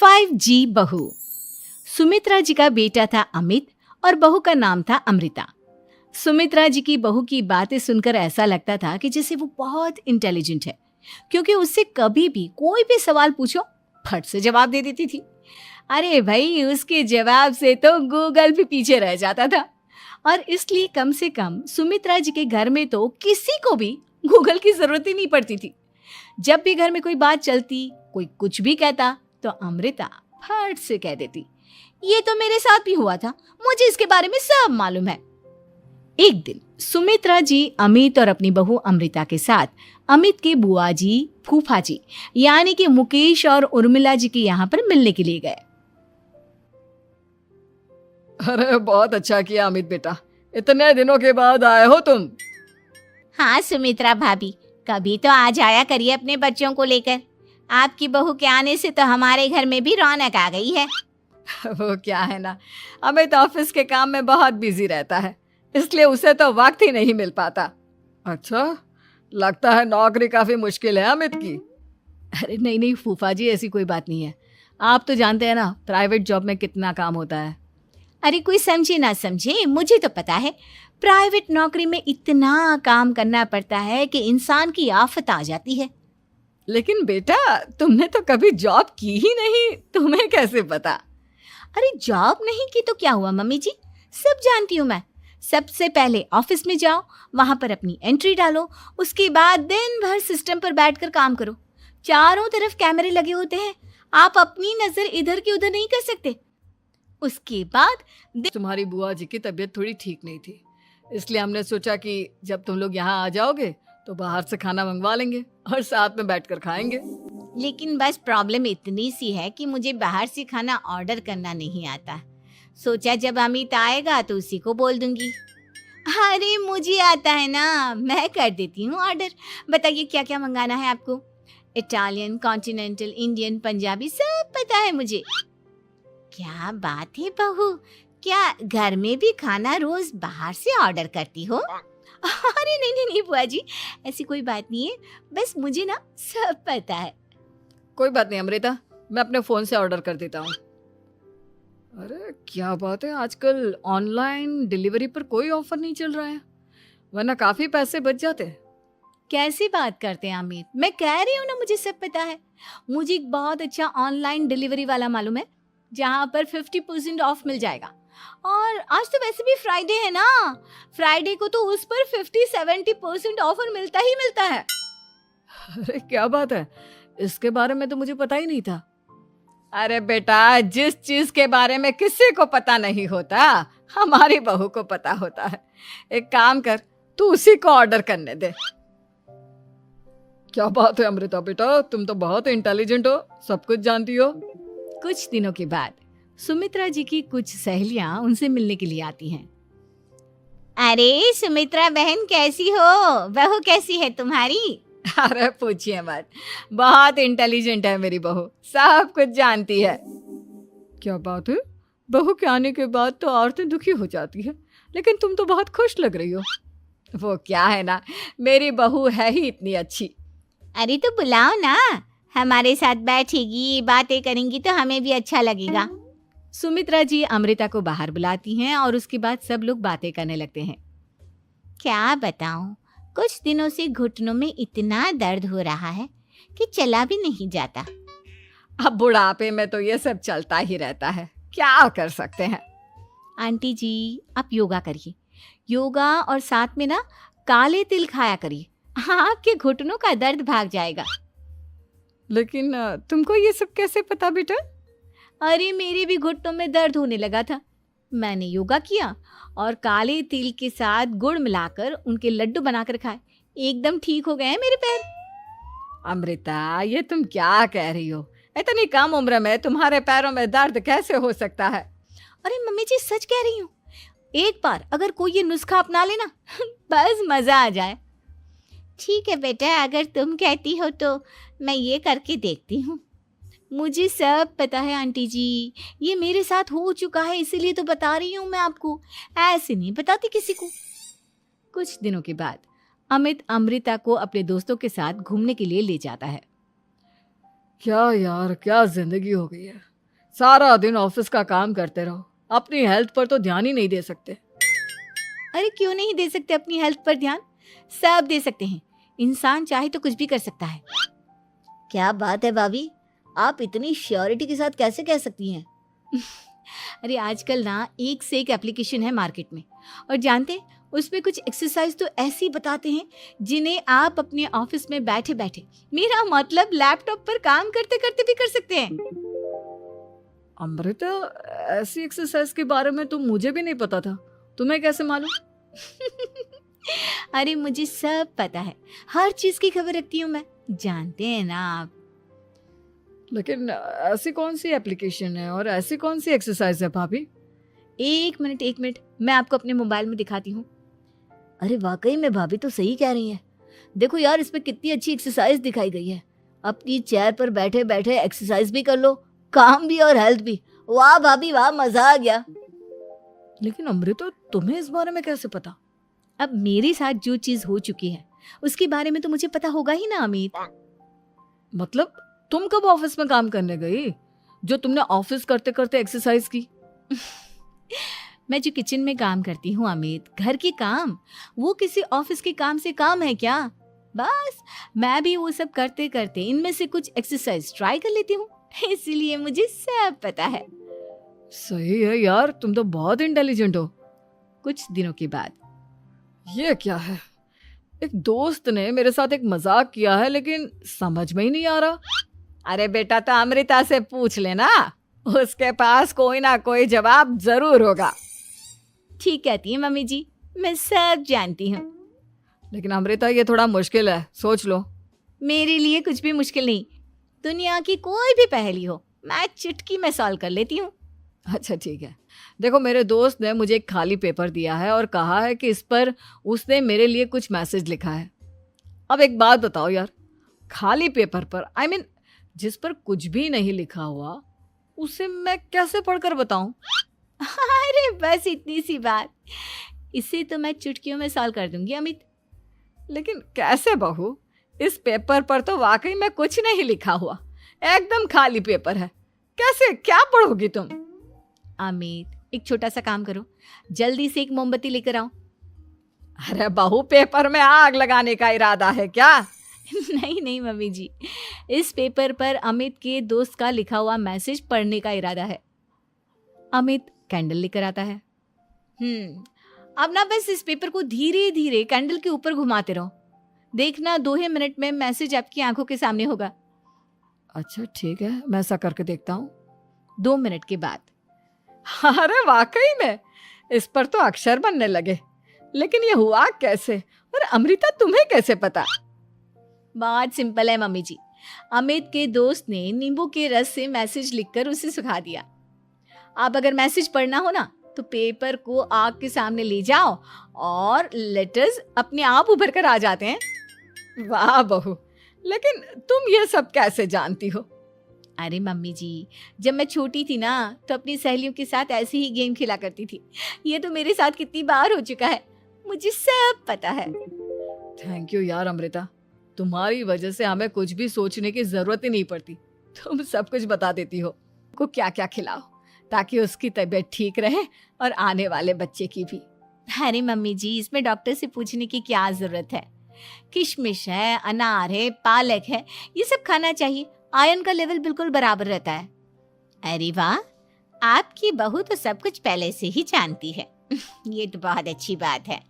5G बहू। सुमित्रा जी का बेटा था अमित और बहू का नाम था अमृता। सुमित्रा जी की बहू की बातें सुनकर ऐसा लगता था कि जैसे वो बहुत इंटेलिजेंट है, क्योंकि उससे कभी भी कोई भी सवाल पूछो फट से जवाब दे देती थी। अरे भाई, उसके जवाब से तो गूगल भी पीछे रह जाता था। और इसलिए कम से कम सुमित्रा जी के घर में तो किसी को भी गूगल की जरूरत ही नहीं पड़ती थी। जब भी घर में कोई बात चलती, कोई कुछ भी कहता, तो अमृता फट से कह देती, ये तो मेरे साथ भी हुआ था, मुझे इसके बारे में सब मालूम है। एक दिन सुमित्रा जी अमित और अपनी बहू अमृता के साथ अमित के बुआ जी, फूफा जी यानी कि मुकेश और उर्मिला जी के यहाँ पर मिलने के लिए गए। अरे बहुत अच्छा किया अमित बेटा, इतने दिनों के बाद आए हो तुम। हाँ सुमित्रा भाभी, कभी तो आ जाया करिए अपने बच्चों को लेकर। आपकी बहू के आने से तो हमारे घर में भी रौनक आ गई है। वो क्या है ना, अमित ऑफिस के काम में बहुत बिजी रहता है, इसलिए उसे तो वक्त ही नहीं मिल पाता। अच्छा, लगता है नौकरी काफी मुश्किल है अमित की। अरे नहीं नहीं फूफा जी, ऐसी कोई बात नहीं है। आप तो जानते हैं ना प्राइवेट जॉब में कितना काम होता है। अरे कोई समझे ना समझे, मुझे तो पता है प्राइवेट नौकरी में इतना काम करना पड़ता है कि इंसान की आफत आ जाती है। लेकिन बेटा, तुमने तो कभी जॉब की ही नहीं, तुम्हें कैसे पता? अरे जॉब नहीं की तो क्या हुआ मम्मी जी, सब जानती हूँ मैं। सबसे पहले ऑफिस में जाओ, वहां पर अपनी एंट्री डालो, उसके बाद दिन भर सिस्टम पर बैठकर काम करो। चारों तरफ कैमरे लगे होते हैं, आप अपनी नजर इधर की उधर नहीं कर सकते। उसके बाद तुम्हारी बुआ जी की तबीयत थोड़ी ठीक नहीं थी, इसलिए हमने सोचा कि जब तुम लोग यहाँ आ जाओगे तो बाहर से खाना मंगवा लेंगे और साथ में बैठकर खाएंगे। लेकिन बस प्रॉब्लम इतनी सी है कि मुझे बाहर से खाना ऑर्डर करना नहीं आता। सोचा जब अमित आएगा तो उसी को बोल दूंगी। अरे मुझे आता है ना, मैं कर देती हूँ ऑर्डर। बताइए क्या क्या मंगाना है आपको? इटालियन, कॉन्टिनेंटल, इंडियन, पंजाबी सब पता है मुझे। क्या बात है बहू, क्या घर में भी खाना रोज बाहर से ऑर्डर करती हो? अरे नहीं नहीं नहीं बुआ जी, ऐसी कोई बात नहीं है, बस मुझे ना सब पता है। कोई बात नहीं अमृता, मैं अपने फोन से ऑर्डर कर देता हूँ। अरे क्या बात है, आजकल ऑनलाइन डिलीवरी पर कोई ऑफर नहीं चल रहा है, वरना काफी पैसे बच जाते। कैसी बात करते हैं अमित, मैं कह रही हूँ ना मुझे सब पता है। मुझे एक बहुत अच्छा ऑनलाइन डिलीवरी वाला मालूम है, जहाँ पर 50% ऑफ मिल जाएगा। और आज तो वैसे भी फ्राइडे है ना, फ्राइडे को तो उस पर 50-70% ऑफर मिलता ही मिलता है। अरे क्या बात है, इसके बारे में तो मुझे पता ही नहीं था। अरे बेटा, जिस चीज के बारे में किसी को पता नहीं होता, हमारी बहू को पता होता है। एक काम कर, तू उसी को ऑर्डर करने दे। क्या बात है अमृता बेटा, तुम तो बहुत इंटेलिजेंट हो, सब कुछ जानती हो। कुछ दिनों के बाद सुमित्रा जी की कुछ सहेलियां उनसे मिलने के लिए आती हैं। अरे सुमित्रा बहन कैसी हो, बहू कैसी है तुम्हारी? अरे पूछिए मत, बहुत इंटेलिजेंट है मेरी बहू, सब कुछ जानती है। क्या बात है, बहू के आने के बाद तो औरतें दुखी हो जाती है, लेकिन तुम तो बहुत खुश लग रही हो। वो क्या है ना, मेरी बहू है ही इतनी अच्छी। अरे तो बुलाओ ना, हमारे साथ बैठेगी, बातें करेंगी तो हमें भी अच्छा लगेगा। सुमित्रा जी अमृता को बाहर बुलाती हैं और उसके बाद सब लोग बातें करने लगते हैं। क्या बताऊं, कुछ दिनों से घुटनों में इतना दर्द हो रहा है कि चला भी नहीं जाता। अब बुढ़ापे में तो ये सब चलता ही रहता है, क्या कर सकते हैं। आंटी जी, आप योगा करिए, योगा और साथ में ना काले तिल खाया करिए, आपके घुटनों का दर्द भाग जाएगा। लेकिन तुमको ये सब कैसे पता बेटा? अरे मेरे भी घुटनों में दर्द होने लगा था, मैंने योगा किया और काले तिल के साथ गुड़ मिलाकर उनके लड्डू बनाकर खाए, एकदम ठीक हो गए हैं मेरे पैर। अमृता, ये तुम क्या कह रही हो? इतनी कम उम्र में तुम्हारे पैरों में दर्द कैसे हो सकता है? अरे मम्मी जी, सच कह रही हूँ, एक बार अगर कोई ये नुस्खा अपना लेना बस मजा आ जाए। ठीक है बेटा, अगर तुम कहती हो तो मैं ये करके देखती हूँ। मुझे सब पता है आंटी जी, ये मेरे साथ हो चुका है, इसीलिए तो बता रही हूँ मैं आपको, ऐसे नहीं बताती किसी को। कुछ दिनों के बाद अमित अमृता को अपने दोस्तों के साथ घूमने के लिए ले जाता है। क्या यार, क्या जिंदगी हो गई है, सारा दिन ऑफिस का काम करते रहो, अपनी हेल्थ पर तो ध्यान ही नहीं दे सकते। अरे क्यों नहीं दे सकते अपनी हेल्थ पर ध्यान? सब दे सकते हैं। इंसान चाहे तो कुछ भी कर सकता है। क्या बात है भाभी, आप इतनी श्योरिटी के साथ कैसे कह सकती हैं? अरे आजकल ना एक से एक एप्लीकेशन है मार्केट में, और जानते हैं उसमें कुछ एक्सरसाइज तो ऐसी बताते हैं जिन्हें आप अपने ऑफिस में बैठे बैठे, मेरा मतलब लैपटॉप पर काम करते करते भी कर सकते हैं। अमृता, ऐसी एक्सरसाइज के बारे में तो मुझे भी नहीं पता था, तुम्हें कैसे मालूम? अरे मुझे सब पता है, हर चीज की खबर रखती हूँ मैं, जानते हैं ना आप। लेकिन ऐसी कौन सी एप्लीकेशन है और ऐसी कौन सी एक्सरसाइज है भाभी? एक मिनट, मैं आपको अपने मोबाइल में दिखाती हूँ। अरे वाकई में भाभी तो सही कह रही हैं। देखो यार, इसमें कितनी अच्छी एक्सरसाइज दिखाई गई है। अपनी चेयर पर बैठे बैठे एक्सरसाइज भी कर लो, काम भी और हेल्थ भी। वाह भाभी वाह, मजा आ गया। लेकिन अमृता, तुम्हें इस बारे में कैसे पता? अब मेरे साथ जो चीज हो चुकी है उसके बारे में तो मुझे पता होगा ही ना अमित। मतलब तुम कब ऑफिस में काम करने गई जो तुमने ऑफिस करते करते एक्सरसाइज की? मैं जो किचन में काम करती हूँ अमित, घर के काम, वो किसी ऑफिस के काम से काम है क्या? बस मैं भी वो सब करते करते इनमें से कुछ एक्सरसाइज ट्राई कर लेती हूँ, इसीलिए मुझे सब पता है। सही है यार, तुम तो बहुत इंटेलिजेंट हो। कुछ दिनों के बाद ये क्या है? एक दोस्त ने मेरे साथ एक मजाक किया है, लेकिन समझ में ही नहीं आ रहा। अरे बेटा, तो अमृता से पूछ लेना, उसके पास कोई ना कोई जवाब जरूर होगा। ठीक कहती है मम्मी जी, मैं सब जानती हूँ। लेकिन अमृता, ये थोड़ा मुश्किल है, सोच लो। मेरे लिए कुछ भी मुश्किल नहीं, दुनिया की कोई भी पहेली हो मैं चुटकी में सॉल्व कर लेती हूँ। अच्छा ठीक है, देखो मेरे दोस्त ने मुझे एक खाली पेपर दिया है और कहा है कि इस पर उसने मेरे लिए कुछ मैसेज लिखा है। अब एक बात बताओ यार, खाली पेपर पर, आई मीन जिस पर कुछ भी नहीं लिखा हुआ, उसे मैं कैसे पढ़कर बताऊं? अरे बस इतनी सी बात, इसे तो मैं चुटकियों में सॉल्व कर दूंगी अमित। लेकिन कैसे बहू? इस पेपर पर तो वाकई में कुछ नहीं लिखा हुआ, एकदम खाली पेपर है, कैसे क्या पढ़ोगी तुम? अमित, एक छोटा सा काम करो, जल्दी से एक मोमबत्ती लेकर आओ। अरे बहू, पेपर में आग लगाने का इरादा है क्या? नहीं मम्मी जी, इस पेपर पर अमित के दोस्त का लिखा हुआ मैसेज पढ़ने का इरादा है। अमित कैंडल लेकर आता है। अब ना बस इस पेपर को धीरे धीरे कैंडल के ऊपर घुमाते रहो, देखना 2 ही मिनट में मैसेज आपकी आंखों के सामने होगा। अच्छा ठीक है, मैं ऐसा करके देखता हूँ। 2 मिनट के बाद। अरे वाकई में इस पर तो अक्षर बनने लगे, लेकिन ये हुआ कैसे? और अमृता, तुम्हें कैसे पता? बहुत सिंपल है मम्मी जी, अमित के दोस्त ने नींबू के रस से मैसेज लिखकर उसे सुखा दिया। अब अगर मैसेज पढ़ना हो ना तो पेपर को आग के सामने ले जाओ और लेटर्स अपने आप उभर कर आ जाते हैं। वाह बहू, लेकिन तुम ये सब कैसे जानती हो? अरे मम्मी जी, जब मैं छोटी थी ना तो अपनी सहेलियों के साथ ऐसे ही गेम खेला करती थी। ये तो मेरे साथ कितनी बार हो चुका है, मुझे सब पता है। थैंक यू यार अमृता, तुम्हारी वजह से हमें कुछ भी सोचने की जरूरत ही नहीं पड़ती, तुम सब कुछ बता देती हो। को क्या क्या खिलाओ ताकि उसकी तबीयत ठीक रहे और आने वाले बच्चे की भी। अरे मम्मी जी, इसमें डॉक्टर से पूछने की क्या जरूरत है? किशमिश है, अनार है, पालक है, ये सब खाना चाहिए, आयरन का लेवल बिल्कुल बराबर रहता है। अरे वाह, आपकी बहू तो सब कुछ पहले से ही जानती है। ये तो बहुत अच्छी बात है।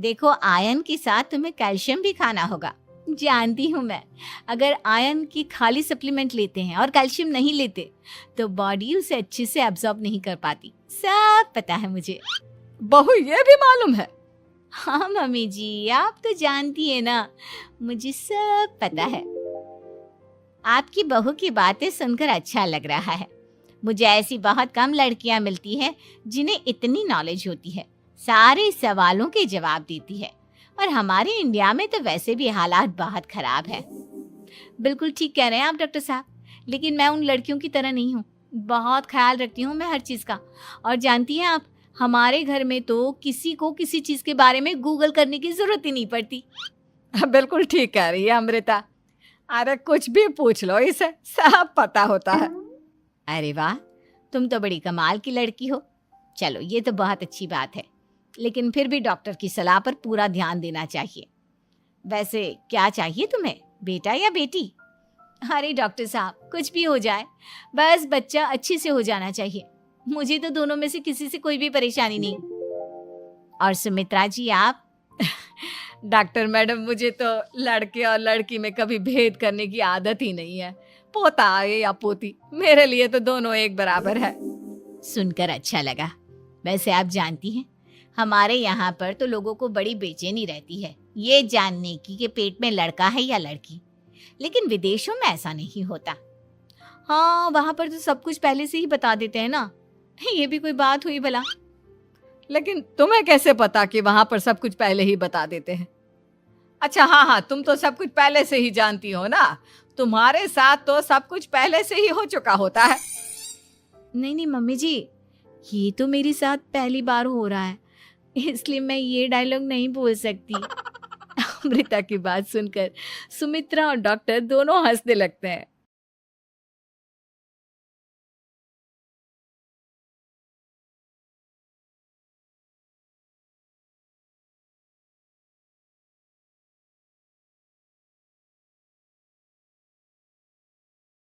देखो, आयरन के साथ तुम्हें कैल्शियम भी खाना होगा। जानती हूँ मैं, अगर आयरन की खाली सप्लीमेंट लेते हैं और कैल्शियम नहीं लेते तो बॉडी उसे अच्छे से एब्जॉर्ब नहीं कर पाती। सब पता है मुझे। बहू, ये भी मालूम है? हाँ मम्मी जी, आप तो जानती है ना, मुझे सब पता है। आपकी बहू की बातें सुनकर अच्छा लग रहा है। मुझे ऐसी बहुत कम लड़कियां मिलती हैं जिन्हें इतनी नॉलेज होती है, सारे सवालों के जवाब देती है। और हमारे इंडिया में तो वैसे भी हालात बहुत खराब है। बिल्कुल ठीक कह रहे हैं आप डॉक्टर साहब, लेकिन मैं उन लड़कियों की तरह नहीं हूँ। बहुत ख्याल रखती हूँ मैं हर चीज़ का। और जानती हैं आप, हमारे घर में तो किसी को किसी चीज़ के बारे में गूगल करने की जरूरत ही नहीं पड़ती। बिल्कुल ठीक कह रही है अमृता, अरे कुछ भी पूछ लो, इसे सब पता होता है। अरे वाह, तुम तो बड़ी कमाल की लड़की हो। चलो ये तो बहुत अच्छी बात है, लेकिन फिर भी डॉक्टर की सलाह पर पूरा ध्यान देना चाहिए। वैसे क्या चाहिए तुम्हें, बेटा या बेटी? अरे डॉक्टर साहब, कुछ भी हो जाए, बस बच्चा अच्छे से हो जाना चाहिए। मुझे तो दोनों में से किसी से कोई भी परेशानी नहीं। और सुमित्रा जी आप? डॉक्टर मैडम, मुझे तो लड़के और लड़की में कभी भेद करने की आदत ही नहीं है। पोता आए या पोती, मेरे लिए तो दोनों एक बराबर है। सुनकर अच्छा लगा। वैसे आप जानती हैं, हमारे यहाँ पर तो लोगों को बड़ी बेचैनी रहती है ये जानने की कि पेट में लड़का है या लड़की, लेकिन विदेशों में ऐसा नहीं होता। हाँ, वहां पर तो सब कुछ पहले से ही बता देते हैं ना। ये भी कोई बात हुई भला? लेकिन तुम्हें कैसे पता कि वहां पर सब कुछ पहले ही बता देते हैं? अच्छा हाँ, तुम तो सब कुछ पहले से ही जानती हो ना। तुम्हारे साथ तो सब कुछ पहले से ही हो चुका होता है। नहीं मम्मी जी, ये तो मेरे साथ पहली बार हो रहा है, इसलिए मैं ये डायलॉग नहीं बोल सकती। अमृता की बात सुनकर सुमित्रा और डॉक्टर दोनों हंसने लगते हैं।